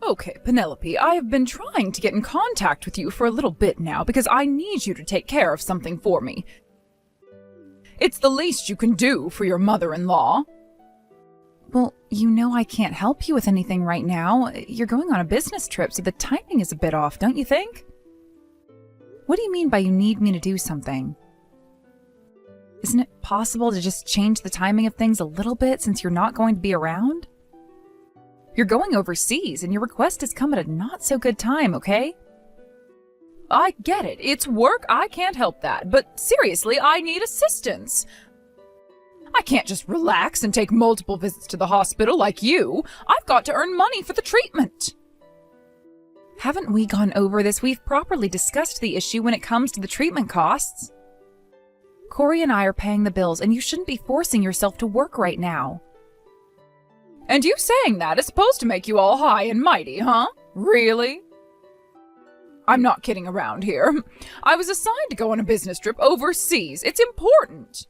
Okay, Penelope, I have been trying to get in contact with you for a little bit now because I need you to take care of something for me. It's the least you can do for your mother-in-law. Well, you know I can't help you with anything right now. You're going on a business trip, so the timing is a bit off, don't you think? What do you mean by you need me to do something? Isn't it possible to just change the timing of things a little bit since you're not going to be around? You're going overseas, and your request has come at a not-so-good time, okay? I get it. It's work. I can't help that. But seriously, I need assistance. I can't just relax and take multiple visits to the hospital like you. I've got to earn money for the treatment. Haven't we gone over this? We've properly discussed the issue when it comes to the treatment costs. Corey and I are paying the bills, and you shouldn't be forcing yourself to work right now. And you saying that is supposed to make you all high and mighty, huh? Really? I'm not kidding around here. I was assigned to go on a business trip overseas. It's important.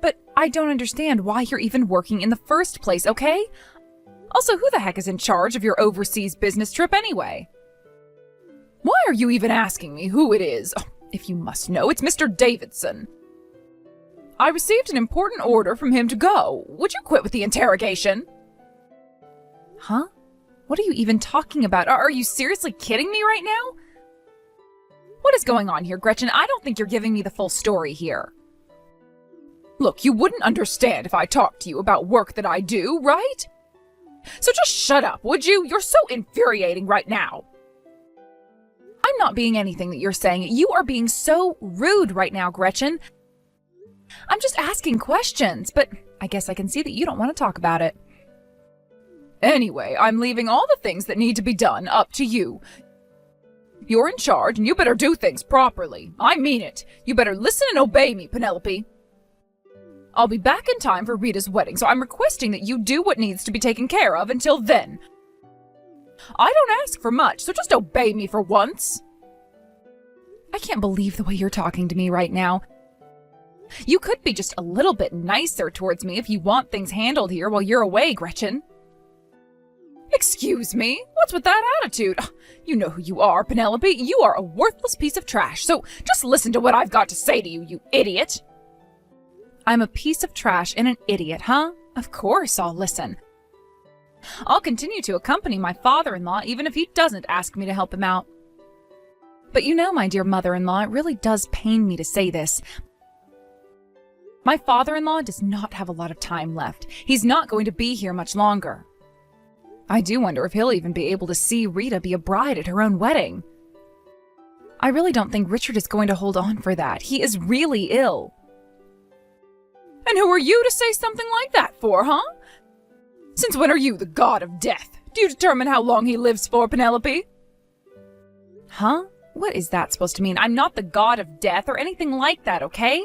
But I don't understand why you're even working in the first place, okay? Also, who the heck is in charge of your overseas business trip anyway? Why are you even asking me who it is? Oh, if you must know, it's Mr. Davidson. I received an important order from him to go. Would you quit with the interrogation? Huh? What are you even talking about? Are you seriously kidding me right now? What is going on here, Gretchen? I don't think you're giving me the full story here. Look, you wouldn't understand if I talked to you about work that I do, right? So just shut up, would you? You're so infuriating right now. I'm not being anything that you're saying. You are being so rude right now, Gretchen. I'm just asking questions, but I guess I can see that you don't want to talk about it. Anyway, I'm leaving all the things that need to be done up to you. You're in charge, and you better do things properly. I mean it. You better listen and obey me, Penelope. I'll be back in time for Rita's wedding, so I'm requesting that you do what needs to be taken care of until then. I don't ask for much, so just obey me for once. I can't believe the way you're talking to me right now. You could be just a little bit nicer towards me if you want things handled here while you're away, Gretchen. Excuse me? What's with that attitude? You know who you are, Penelope. You are a worthless piece of trash, so just listen to what I've got to say to you, you idiot. I'm a piece of trash and an idiot, huh? Of course I'll listen. I'll continue to accompany my father-in-law even if he doesn't ask me to help him out. But you know, my dear mother-in-law, it really does pain me to say this. My father-in-law does not have a lot of time left. He's not going to be here much longer. I do wonder if he'll even be able to see Rita be a bride at her own wedding. I really don't think Richard is going to hold on for that. He is really ill. And who are you to say something like that for, huh? Since when are you the god of death? Do you determine how long he lives for, Penelope? Huh? What is that supposed to mean? I'm not the god of death or anything like that, okay?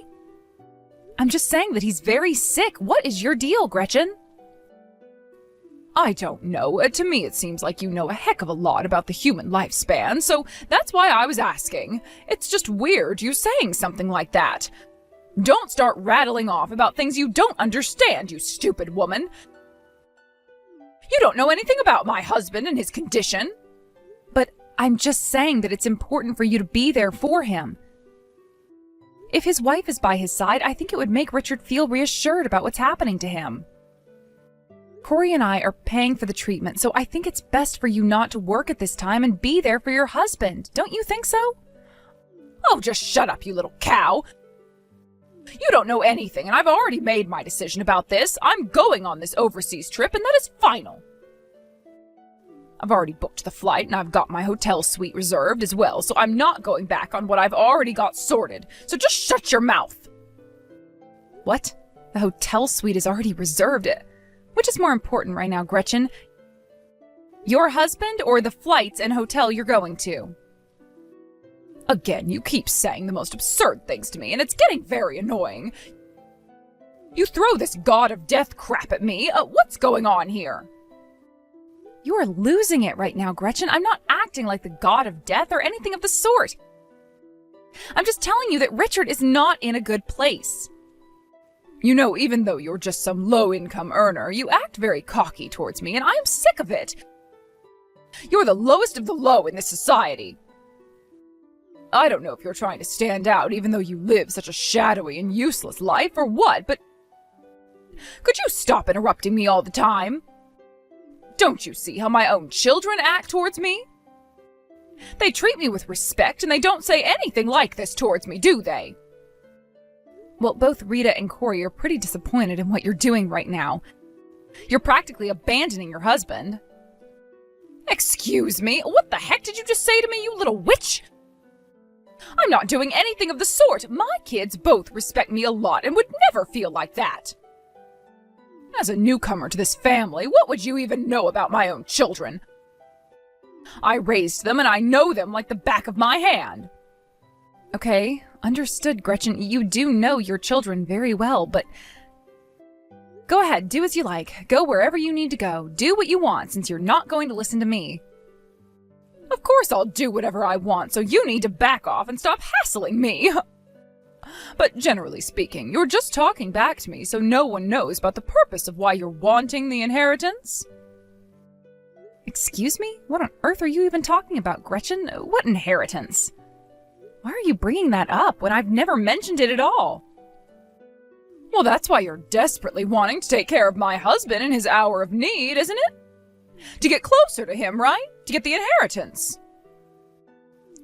I'm just saying that he's very sick. What is your deal, Gretchen? I don't know. To me, it seems like you know a heck of a lot about the human lifespan, so that's why I was asking. It's just weird you saying something like that. Don't start rattling off about things you don't understand, you stupid woman. You don't know anything about my husband and his condition. But I'm just saying that it's important for you to be there for him. If his wife is by his side, I think it would make Richard feel reassured about what's happening to him. Corey and I are paying for the treatment, so I think it's best for you not to work at this time and be there for your husband. Don't you think so? Oh, just shut up, you little cow. You don't know anything, and I've already made my decision about this. I'm going on this overseas trip, and that is final. I've already booked the flight, and I've got my hotel suite reserved as well, so I'm not going back on what I've already got sorted. So just shut your mouth. What? The hotel suite is already reserved. Which is more important right now, Gretchen? Your husband or the flights and hotel you're going to? Again, you keep saying the most absurd things to me, and it's getting very annoying. You throw this god of death crap at me. What's going on here? You are losing it right now, Gretchen. I'm not acting like the god of death or anything of the sort. I'm just telling you that Richard is not in a good place. You know, even though you're just some low-income earner, you act very cocky towards me, and I am sick of it. You're the lowest of the low in this society. I don't know if you're trying to stand out, even though you live such a shadowy and useless life, or what, but could you stop interrupting me all the time? Don't you see how my own children act towards me? They treat me with respect, and they don't say anything like this towards me, do they? Well, both Rita and Corey are pretty disappointed in what you're doing right now. You're practically abandoning your husband. Excuse me, what the heck did you just say to me, you little witch? I'm not doing anything of the sort. My kids both respect me a lot and would never feel like that. As a newcomer to this family, what would you even know about my own children? I raised them and I know them like the back of my hand. Okay, understood, Gretchen. You do know your children very well, but go ahead, do as you like. Go wherever you need to go. Do what you want, since you're not going to listen to me. Of course I'll do whatever I want, so you need to back off and stop hassling me. But generally speaking, you're just talking back to me, so no one knows about the purpose of why you're wanting the inheritance. Excuse me? What on earth are you even talking about, Gretchen? What inheritance? Why are you bringing that up when I've never mentioned it at all? Well, that's why you're desperately wanting to take care of my husband in his hour of need, isn't it? To get closer to him, right? To get the inheritance.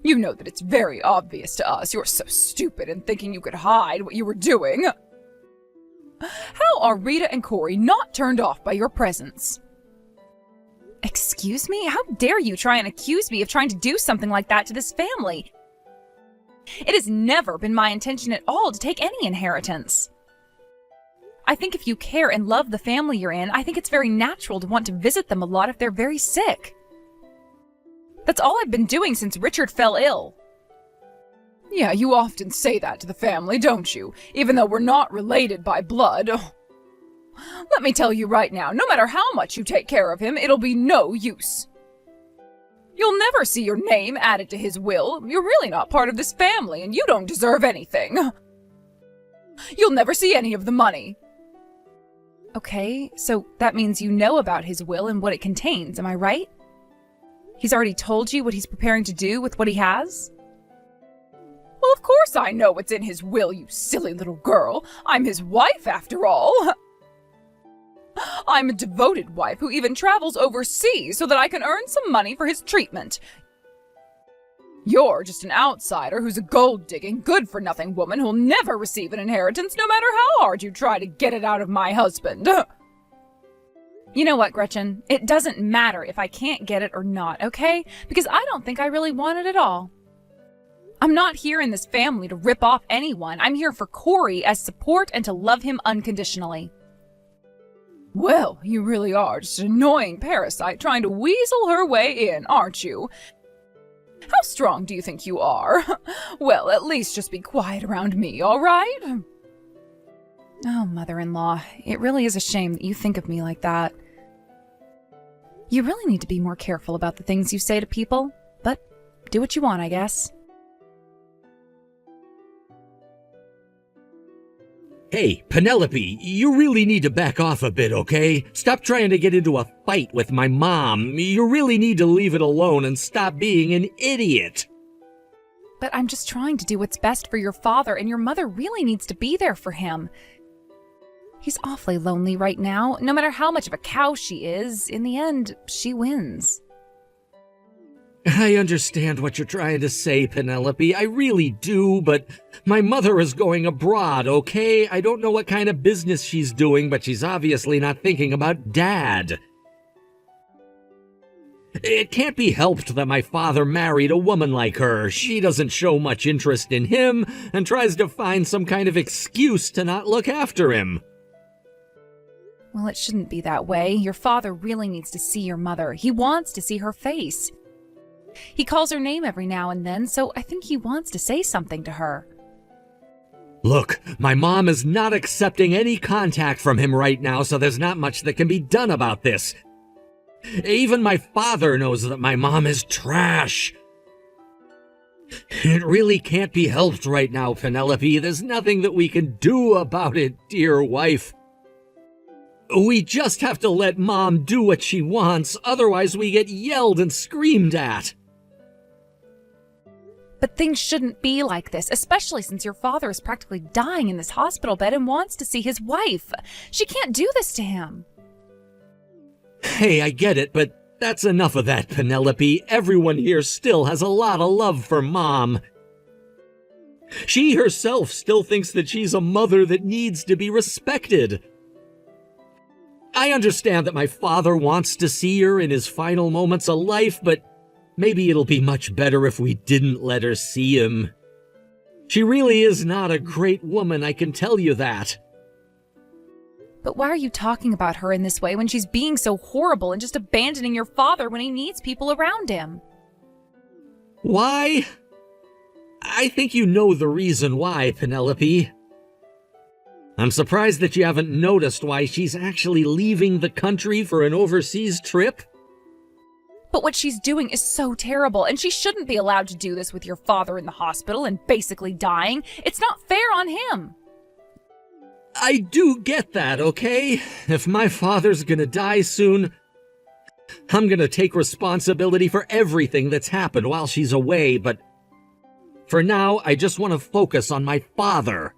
You know that it's very obvious to us. You're so stupid in thinking you could hide what you were doing. How are Rita and Corey not turned off by your presence? Excuse me? How dare you try and accuse me of trying to do something like that to this family? It has never been my intention at all to take any inheritance. I think if you care and love the family you're in, I think it's very natural to want to visit them a lot if they're very sick. That's all I've been doing since Richard fell ill. Yeah, you often say that to the family, don't you? Even though we're not related by blood. Oh. Let me tell you right now, no matter how much you take care of him, it'll be no use. You'll never see your name added to his will. You're really not part of this family, and you don't deserve anything. You'll never see any of the money. Okay, so that means you know about his will and what it contains, am I right? He's already told you what he's preparing to do with what he has? Well, of course I know what's in his will, you silly little girl. I'm his wife, after all. I'm a devoted wife who even travels overseas so that I can earn some money for his treatment. You're just an outsider who's a gold-digging, good-for-nothing woman who'll never receive an inheritance no matter how hard you try to get it out of my husband. You know what, Gretchen? It doesn't matter if I can't get it or not, okay? Because I don't think I really want it at all. I'm not here in this family to rip off anyone. I'm here for Corey as support and to love him unconditionally. Well, you really are just an annoying parasite trying to weasel her way in, aren't you? How strong do you think you are? Well, at least just be quiet around me, all right? Oh, mother-in-law, it really is a shame that you think of me like that. You really need to be more careful about the things you say to people, but do what you want, I guess. Hey, Penelope, you really need to back off a bit, okay? Stop trying to get into a fight with my mom. You really need to leave it alone and stop being an idiot. But I'm just trying to do what's best for your father, and your mother really needs to be there for him. He's awfully lonely right now. No matter how much of a cow she is, in the end, she wins. I understand what you're trying to say, Penelope. I really do, but my mother is going abroad, okay? I don't know what kind of business she's doing, but she's obviously not thinking about Dad. It can't be helped that my father married a woman like her. She doesn't show much interest in him and tries to find some kind of excuse to not look after him. Well, it shouldn't be that way. Your father really needs to see your mother. He wants to see her face. He calls her name every now and then, so I think he wants to say something to her. Look, my mom is not accepting any contact from him right now, so there's not much that can be done about this. Even my father knows that my mom is trash. It really can't be helped right now, Penelope. There's nothing that we can do about it, dear wife. We just have to let Mom do what she wants, otherwise we get yelled and screamed at. But things shouldn't be like this, especially since your father is practically dying in this hospital bed and wants to see his wife. She can't do this to him. Hey, I get it, but that's enough of that, Penelope. Everyone here still has a lot of love for Mom. She herself still thinks that she's a mother that needs to be respected. I understand that my father wants to see her in his final moments of life, but maybe it'll be much better if we didn't let her see him. She really is not a great woman, I can tell you that. But why are you talking about her in this way when she's being so horrible and just abandoning your father when he needs people around him? Why? I think you know the reason why, Penelope. I'm surprised that you haven't noticed why she's actually leaving the country for an overseas trip. But what she's doing is so terrible, and she shouldn't be allowed to do this with your father in the hospital and basically dying. It's not fair on him. I do get that, okay? If my father's gonna die soon, I'm gonna take responsibility for everything that's happened while she's away, but for now, I just want to focus on my father.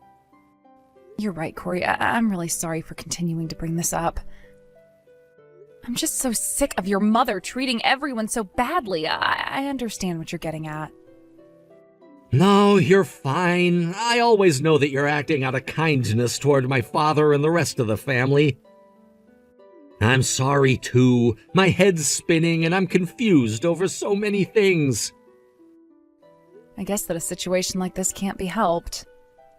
You're right, Corey. I'm really sorry for continuing to bring this up. I'm just so sick of your mother treating everyone so badly. I understand what you're getting at. No, you're fine. I always know that you're acting out of kindness toward my father and the rest of the family. I'm sorry, too. My head's spinning and I'm confused over so many things. I guess that a situation like this can't be helped.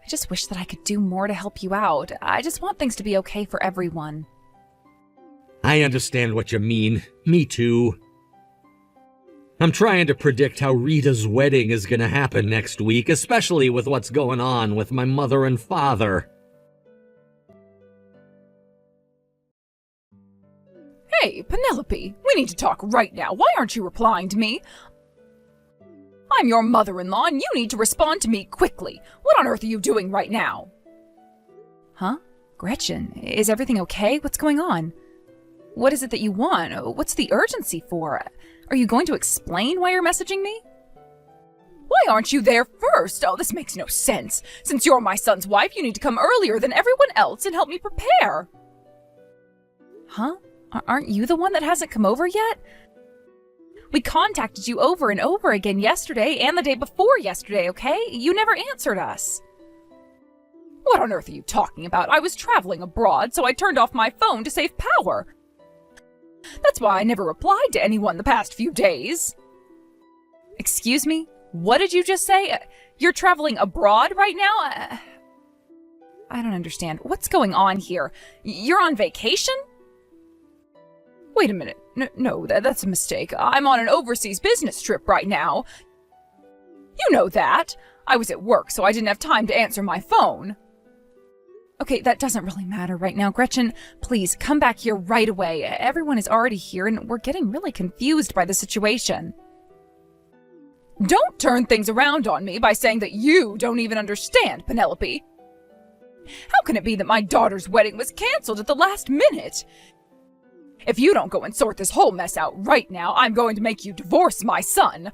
I just wish that I could do more to help you out. I just want things to be okay for everyone. I understand what you mean. Me too. I'm trying to predict how Rita's wedding is gonna happen next week, especially with what's going on with my mother and father. Hey, Penelope, we need to talk right now. Why aren't you replying to me? I'm your mother-in-law, and you need to respond to me quickly. What on earth are you doing right now? Huh? Gretchen, is everything okay? What's going on? What is it that you want? What's the urgency for? Are you going to explain why you're messaging me? Why aren't you there first? Oh, this makes no sense. Since you're my son's wife, you need to come earlier than everyone else and help me prepare. Huh? Aren't you the one that hasn't come over yet? We contacted you over and over again yesterday and the day before yesterday, okay? You never answered us. What on earth are you talking about? I was traveling abroad, so I turned off my phone to save power. That's why I never replied to anyone the past few days. Excuse me? What did you just say? You're traveling abroad right now? I don't understand. What's going on here? You're on vacation? Wait a minute. No, that's a mistake. I'm on an overseas business trip right now. You know that. I was at work, so I didn't have time to answer my phone. Okay, that doesn't really matter right now. Gretchen, please come back here right away. Everyone is already here, and we're getting really confused by the situation. Don't turn things around on me by saying that you don't even understand, Penelope. How can it be that my daughter's wedding was canceled at the last minute? If you don't go and sort this whole mess out right now, I'm going to make you divorce my son.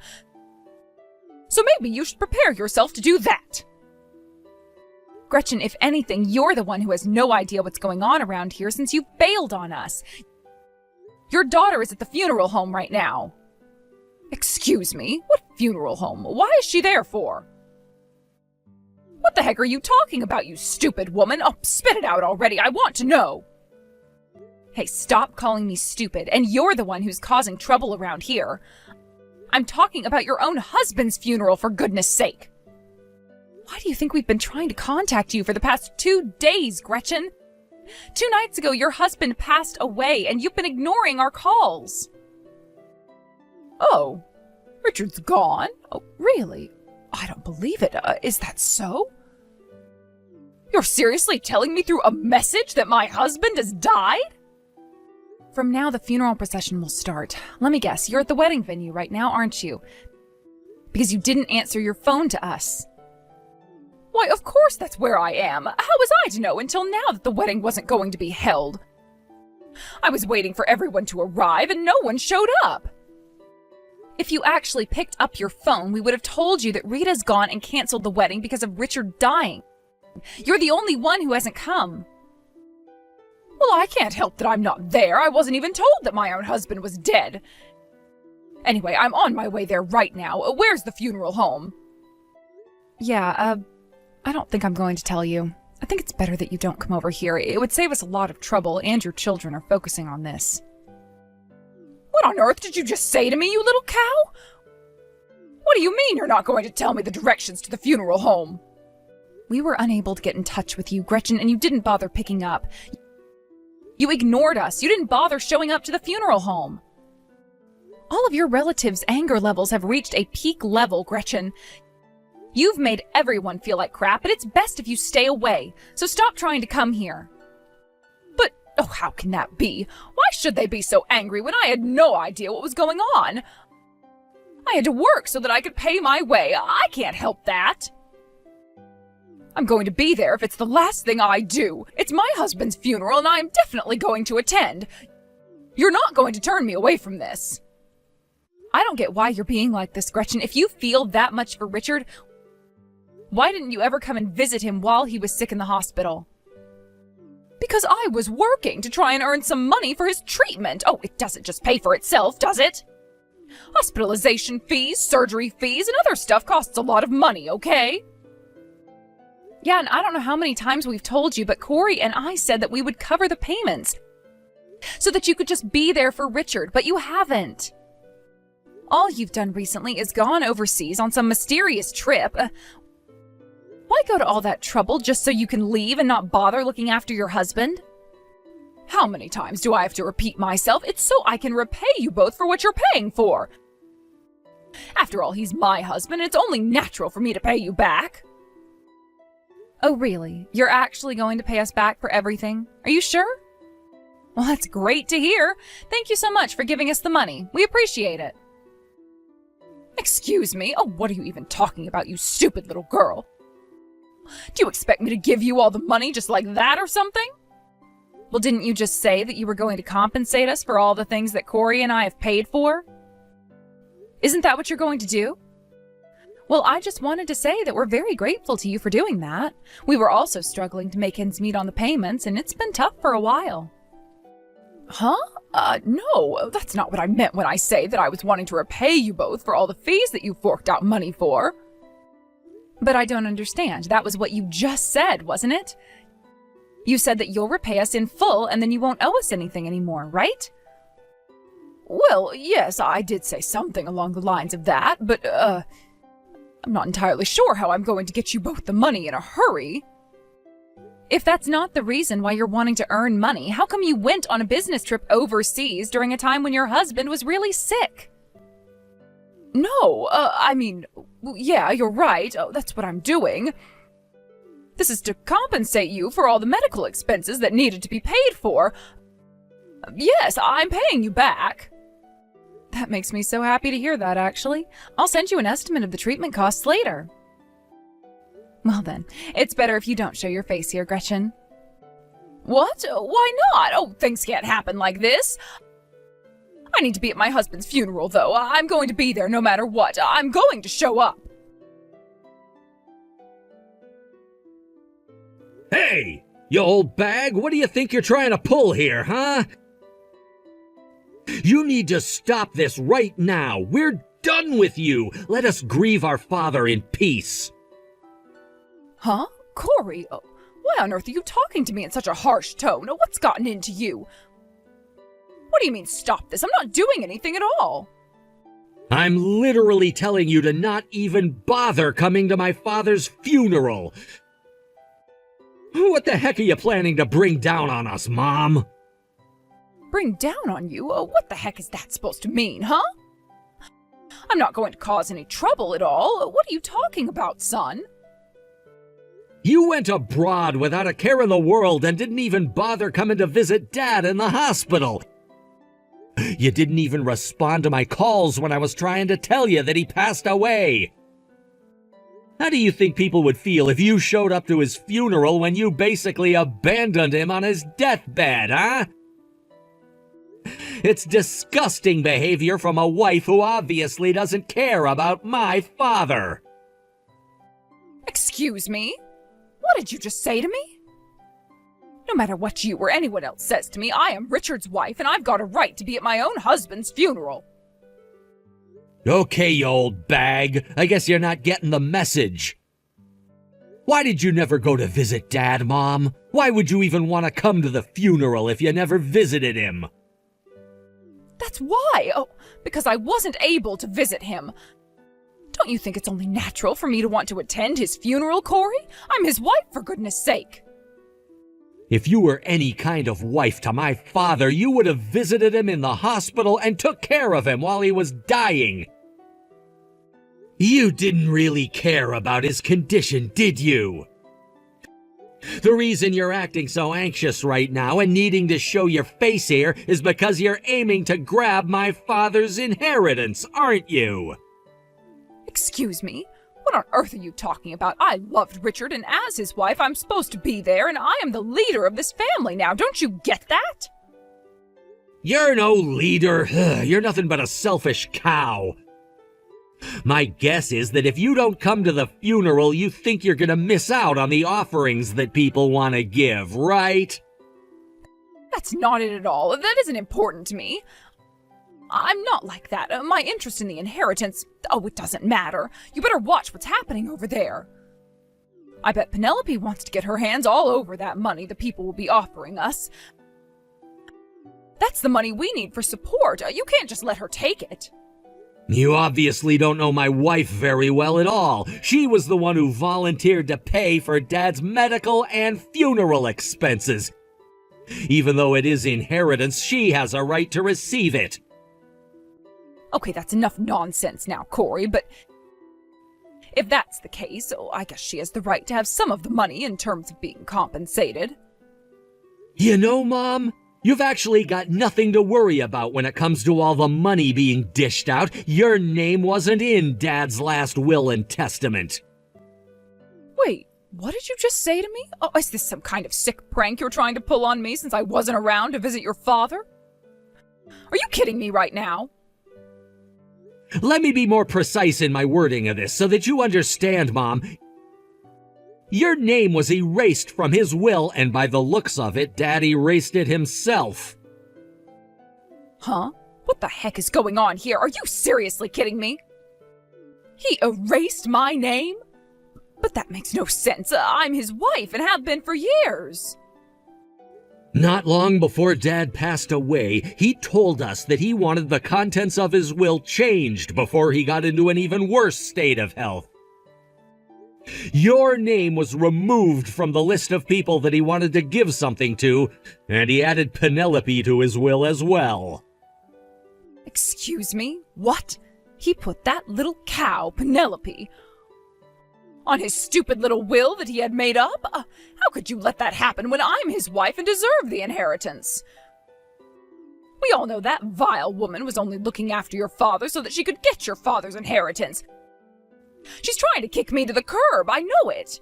So maybe you should prepare yourself to do that. Gretchen, if anything, you're the one who has no idea what's going on around here since you bailed on us. Your daughter is at the funeral home right now. Excuse me? What funeral home? Why is she there for? What the heck are you talking about, you stupid woman? Oh, spit it out already. I want to know. Hey, stop calling me stupid, and you're the one who's causing trouble around here. I'm talking about your own husband's funeral, for goodness sake. Why do you think we've been trying to contact you for the past 2 days, Gretchen? 2 nights ago, your husband passed away, and you've been ignoring our calls. Oh, Richard's gone? Oh, really? I don't believe it. Is that so? You're seriously telling me through a message that my husband has died? From now, the funeral procession will start. Let me guess, you're at the wedding venue right now, aren't you? because you didn't answer your phone to us. Why, of course that's where I am. How was I to know until now that the wedding wasn't going to be held? I was waiting for everyone to arrive and no one showed up. If you actually picked up your phone, we would have told you that Rita's gone and canceled the wedding because of Richard dying. You're the only one who hasn't come. Well, I can't help that I'm not there. I wasn't even told that my own husband was dead. Anyway, I'm on my way there right now. Where's the funeral home? Yeah, I don't think I'm going to tell you. I think it's better that you don't come over here. It would save us a lot of trouble, and your children are focusing on this. What on earth did you just say to me, you little cow? What do you mean you're not going to tell me the directions to the funeral home? We were unable to get in touch with you, Gretchen, and you didn't bother picking up. You ignored us. You didn't bother showing up to the funeral home. All of your relatives' anger levels have reached a peak level, Gretchen. You've made everyone feel like crap, and it's best if you stay away. So stop trying to come here. But, oh, how can that be? Why should they be so angry when I had no idea what was going on? I had to work so that I could pay my way. I can't help that. I'm going to be there if it's the last thing I do. It's my husband's funeral, and I am definitely going to attend. You're not going to turn me away from this. I don't get why you're being like this, Gretchen. If you feel that much for Richard, why didn't you ever come and visit him while he was sick in the hospital? Because I was working to try and earn some money for his treatment. Oh, it doesn't just pay for itself, does it? Hospitalization fees, surgery fees, and other stuff costs a lot of money, okay? Yeah, and I don't know how many times we've told you, but Corey and I said that we would cover the payments so that you could just be there for Richard, but you haven't. All you've done recently is gone overseas on some mysterious trip. Why go to all that trouble just so you can leave and not bother looking after your husband? How many times do I have to repeat myself? It's so I can repay you both for what you're paying for. After all, he's my husband, and it's only natural for me to pay you back. Oh, really? You're actually going to pay us back for everything? Are you sure? Well, that's great to hear. Thank you so much for giving us the money. We appreciate it. Excuse me? Oh, what are you even talking about, you stupid little girl? Do you expect me to give you all the money just like that or something? Well, didn't you just say that you were going to compensate us for all the things that Corey and I have paid for? Isn't that what you're going to do? Well, I just wanted to say that we're very grateful to you for doing that. We were also struggling to make ends meet on the payments, and it's been tough for a while. Huh? No, that's not what I meant when I say that I was wanting to repay you both for all the fees that you forked out money for. But I don't understand. That was what you just said, wasn't it? You said that you'll repay us in full and then you won't owe us anything anymore, right? Well, yes, I did say something along the lines of that, but, I'm not entirely sure how I'm going to get you both the money in a hurry. If that's not the reason why you're wanting to earn money, how come you went on a business trip overseas during a time when your husband was really sick? No, yeah, you're right. Oh, that's what I'm doing. This is to compensate you for all the medical expenses that needed to be paid for. Yes, I'm paying you back. That makes me so happy to hear that, actually. I'll send you an estimate of the treatment costs later. Well then, it's better if you don't show your face here, Gretchen. What? Why not? Oh, things can't happen like this. I need to be at my husband's funeral, though. I'm going to be there no matter what. I'm going to show up. Hey, you old bag, what do you think you're trying to pull here, huh? You need to stop this right now. We're done with you. Let us grieve our father in peace. Huh? Corey, why on earth are you talking to me in such a harsh tone? What's gotten into you? What do you mean, stop this? I'm not doing anything at all. I'm literally telling you to not even bother coming to my father's funeral. What the heck are you planning to bring down on us, Mom? Bring down on you? What the heck is that supposed to mean, huh? I'm not going to cause any trouble at all. What are you talking about, son? You went abroad without a care in the world and didn't even bother coming to visit Dad in the hospital. You didn't even respond to my calls when I was trying to tell you that he passed away. How do you think people would feel if you showed up to his funeral when you basically abandoned him on his deathbed, huh? It's disgusting behavior from a wife who obviously doesn't care about my father. Excuse me? What did you just say to me? No matter what you or anyone else says to me, I am Richard's wife and I've got a right to be at my own husband's funeral. Okay, you old bag. I guess you're not getting the message. Why did you never go to visit Dad, Mom? Why would you even want to come to the funeral if you never visited him? That's why. Oh, because I wasn't able to visit him. Don't you think it's only natural for me to want to attend his funeral, Corey? I'm his wife, for goodness sake. If you were any kind of wife to my father, you would have visited him in the hospital and took care of him while he was dying. You didn't really care about his condition, did you? The reason you're acting so anxious right now and needing to show your face here is because you're aiming to grab my father's inheritance, aren't you? Excuse me? What on earth are you talking about? I loved Richard, and as his wife, I'm supposed to be there, and I am the leader of this family now. Don't you get that? You're no leader. You're nothing but a selfish cow. My guess is that if you don't come to the funeral, you think you're gonna miss out on the offerings that people want to give, right? That's not it at all. That isn't important to me. I'm not like that. My interest in the inheritance, it doesn't matter. You better watch what's happening over there. I bet Penelope wants to get her hands all over that money the people will be offering us. That's the money we need for support. You can't just let her take it. You obviously don't know my wife very well at all. She was the one who volunteered to pay for Dad's medical and funeral expenses. Even though it is inheritance, she has a right to receive it. Okay, that's enough nonsense now, Corey, but if that's the case, I guess she has the right to have some of the money in terms of being compensated. You know, Mom, you've actually got nothing to worry about when it comes to all the money being dished out. Your name wasn't in Dad's last will and testament. Wait, what did you just say to me? Is this some kind of sick prank you're trying to pull on me since I wasn't around to visit your father? Are you kidding me right now? Let me be more precise in my wording of this so that you understand, Mom. Your name was erased from his will, and by the looks of it, Dad erased it himself. Huh? What the heck is going on here? Are you seriously kidding me? He erased my name? But that makes no sense. I'm his wife and have been for years. Not long before Dad passed away, he told us that he wanted the contents of his will changed before he got into an even worse state of health. Your name was removed from the list of people that he wanted to give something to, and he added Penelope to his will as well. Excuse me? What? He put that little cow, Penelope, on his stupid little will that he had made up? How could you let that happen when I'm his wife and deserve the inheritance? We all know that vile woman was only looking after your father so that she could get your father's inheritance. She's trying to kick me to the curb, I know it.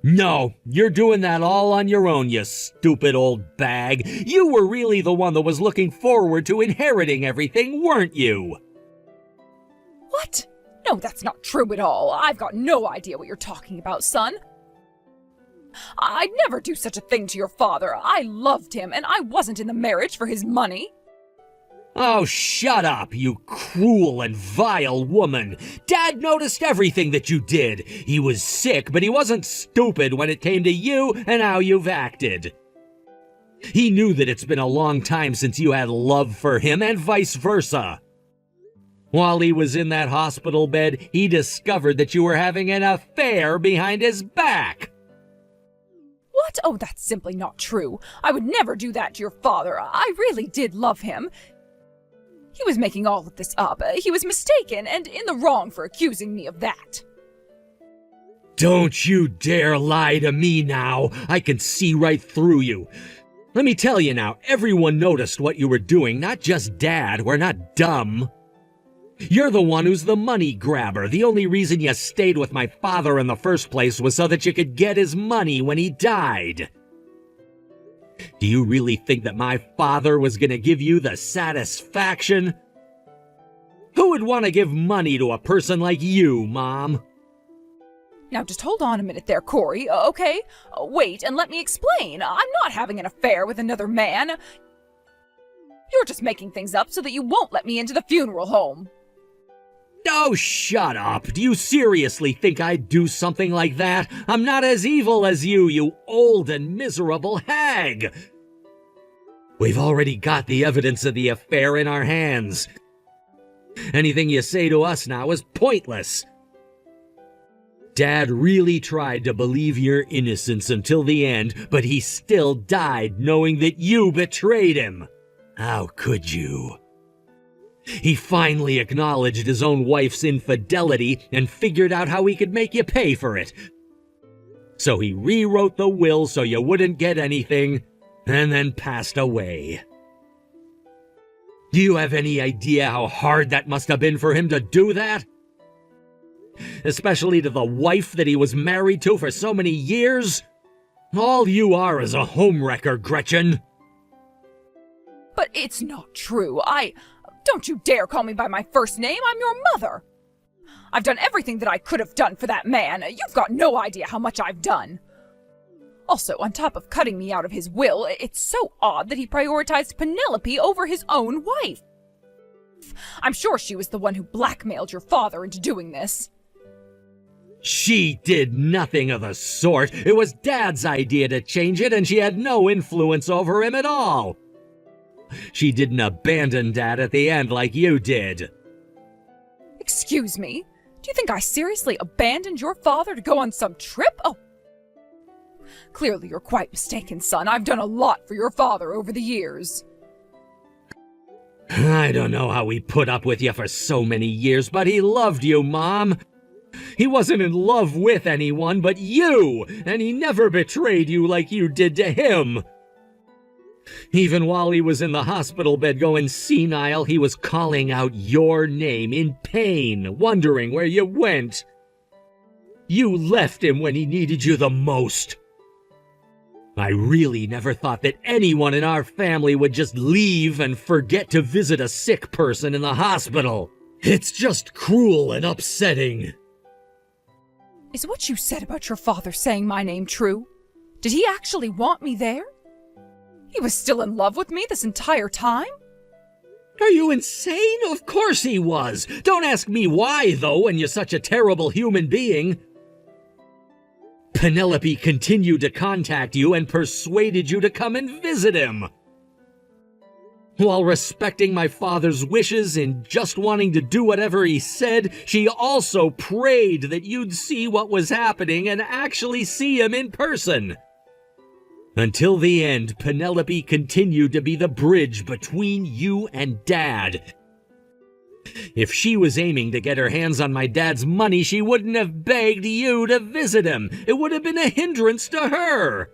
No, you're doing that all on your own, you stupid old bag. You were really the one that was looking forward to inheriting everything, weren't you? What? No, that's not true at all. I've got no idea what you're talking about, son. I'd never do such a thing to your father. I loved him, and I wasn't in the marriage for his money. Oh, shut up, you cruel and vile woman. Dad noticed everything that you did. He was sick, but he wasn't stupid when it came to you and how you've acted. He knew that it's been a long time since you had love for him, and vice versa. While he was in that hospital bed, he discovered that you were having an affair behind his back. What? Oh, that's simply not true. I would never do that to your father. I really did love him. He was making all of this up. He was mistaken and in the wrong for accusing me of that. Don't you dare lie to me now. I can see right through you. Let me tell you now, everyone noticed what you were doing, not just Dad. We're not dumb. You're the one who's the money grabber. The only reason you stayed with my father in the first place was so that you could get his money when he died. Do you really think that my father was going to give you the satisfaction? Who would want to give money to a person like you, Mom? Now just hold on a minute there, Corey, okay? Wait and let me explain. I'm not having an affair with another man. You're just making things up so that you won't let me into the funeral home. Oh, shut up. Do you seriously think I'd do something like that? I'm not as evil as you old and miserable hag. We've already got the evidence of the affair in our hands. Anything you say to us now is pointless. Dad really tried to believe your innocence until the end, but he still died knowing that you betrayed him. How could you? He finally acknowledged his own wife's infidelity and figured out how he could make you pay for it. So he rewrote the will so you wouldn't get anything, and then passed away. Do you have any idea how hard that must have been for him to do that? Especially to the wife that he was married to for so many years? All you are is a homewrecker, Gretchen. But it's not true. Don't you dare call me by my first name. I'm your mother. I've done everything that I could have done for that man. You've got no idea how much I've done. Also, on top of cutting me out of his will, it's so odd that he prioritized Penelope over his own wife. I'm sure she was the one who blackmailed your father into doing this. She did nothing of the sort. It was Dad's idea to change it, and she had no influence over him at all. She didn't abandon Dad at the end like you did. Excuse me? Do you think I seriously abandoned your father to go on some trip? Oh, clearly you're quite mistaken, son. I've done a lot for your father over the years. I don't know how he put up with you for so many years, but he loved you, Mom. He wasn't in love with anyone but you, and he never betrayed you like you did to him. Even while he was in the hospital bed going senile, he was calling out your name in pain, wondering where you went. You left him when he needed you the most. I really never thought that anyone in our family would just leave and forget to visit a sick person in the hospital. It's just cruel and upsetting. Is what you said about your father saying my name true? Did he actually want me there? He was still in love with me this entire time? Are you insane? Of course he was. Don't ask me why, though, when you're such a terrible human being. Penelope continued to contact you and persuaded you to come and visit him. While respecting my father's wishes and just wanting to do whatever he said, she also prayed that you'd see what was happening and actually see him in person. Until the end, Penelope continued to be the bridge between you and Dad. If she was aiming to get her hands on my dad's money, she wouldn't have begged you to visit him. It would have been a hindrance to her.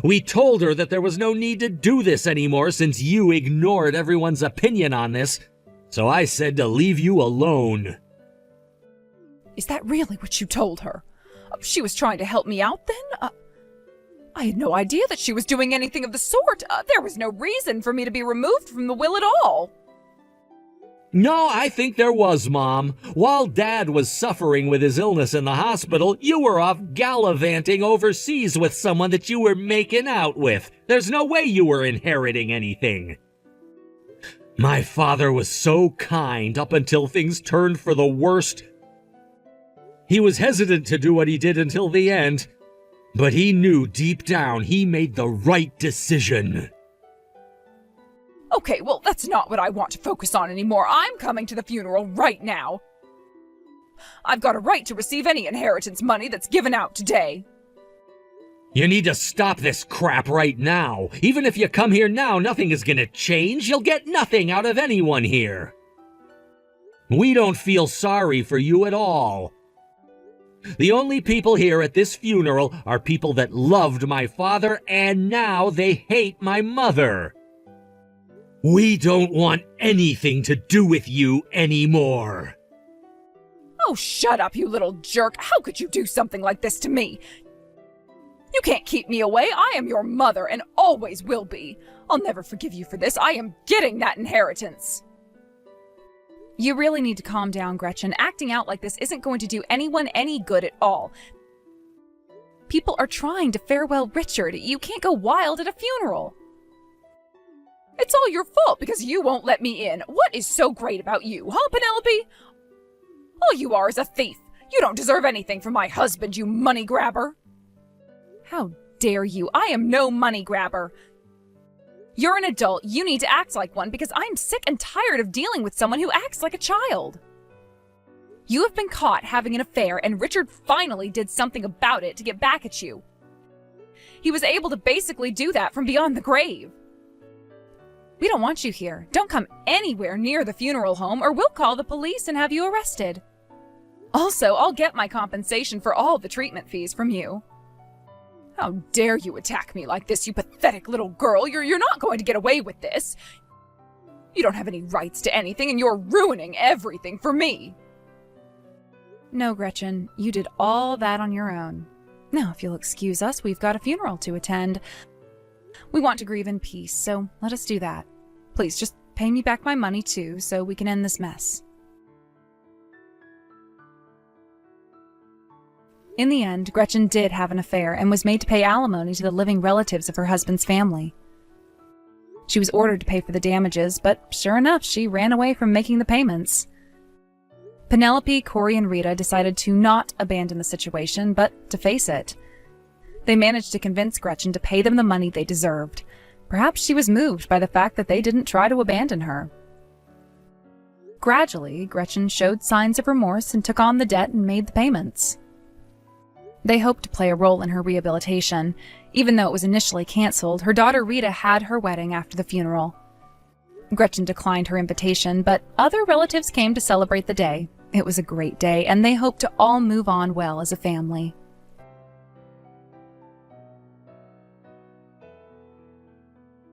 We told her that there was no need to do this anymore since you ignored everyone's opinion on this, so I said to leave you alone. Is that really what you told her? She was trying to help me out then? I had no idea that she was doing anything of the sort. There was no reason for me to be removed from the will at all. No, I think there was, Mom. While Dad was suffering with his illness in the hospital, you were off gallivanting overseas with someone that you were making out with. There's no way you were inheriting anything. My father was so kind up until things turned for the worst. He was hesitant to do what he did until the end, but he knew deep down he made the right decision. Okay, well, that's not what I want to focus on anymore. I'm coming to the funeral right now. I've got a right to receive any inheritance money that's given out today. You need to stop this crap right now. Even if you come here now, nothing is gonna change. You'll get nothing out of anyone here. We don't feel sorry for you at all. The only people here at this funeral are people that loved my father, and now they hate my mother. We don't want anything to do with you anymore. Oh, shut up, you little jerk. How could you do something like this to me? You can't keep me away. I am your mother and always will be. I'll never forgive you for this. I am getting that inheritance. You really need to calm down, Gretchen. Acting out like this isn't going to do anyone any good at all. People are trying to farewell Richard. You can't go wild at a funeral. It's all your fault because you won't let me in. What is so great about you, huh, Penelope? All you are is a thief. You don't deserve anything from my husband, you money grabber. How dare you? I am no money grabber. You're an adult. You need to act like one because I'm sick and tired of dealing with someone who acts like a child. You have been caught having an affair, and Richard finally did something about it to get back at you. He was able to basically do that from beyond the grave. We don't want you here. Don't come anywhere near the funeral home or we'll call the police and have you arrested. Also, I'll get my compensation for all the treatment fees from you. How dare you attack me like this, you pathetic little girl? You're not going to get away with this. You don't have any rights to anything and you're ruining everything for me. No, Gretchen, you did all that on your own. Now, if you'll excuse us, we've got a funeral to attend. We want to grieve in peace, so let us do that. Please, just pay me back my money, too, so we can end this mess. In the end, Gretchen did have an affair and was made to pay alimony to the living relatives of her husband's family. She was ordered to pay for the damages, but sure enough, she ran away from making the payments. Penelope, Corey, and Rita decided to not abandon the situation, but to face it. They managed to convince Gretchen to pay them the money they deserved. Perhaps she was moved by the fact that they didn't try to abandon her. Gradually, Gretchen showed signs of remorse and took on the debt and made the payments. They hoped to play a role in her rehabilitation. Even though it was initially canceled, her daughter Rita had her wedding after the funeral. Gretchen declined her invitation, but other relatives came to celebrate the day. It was a great day, and they hoped to all move on well as a family.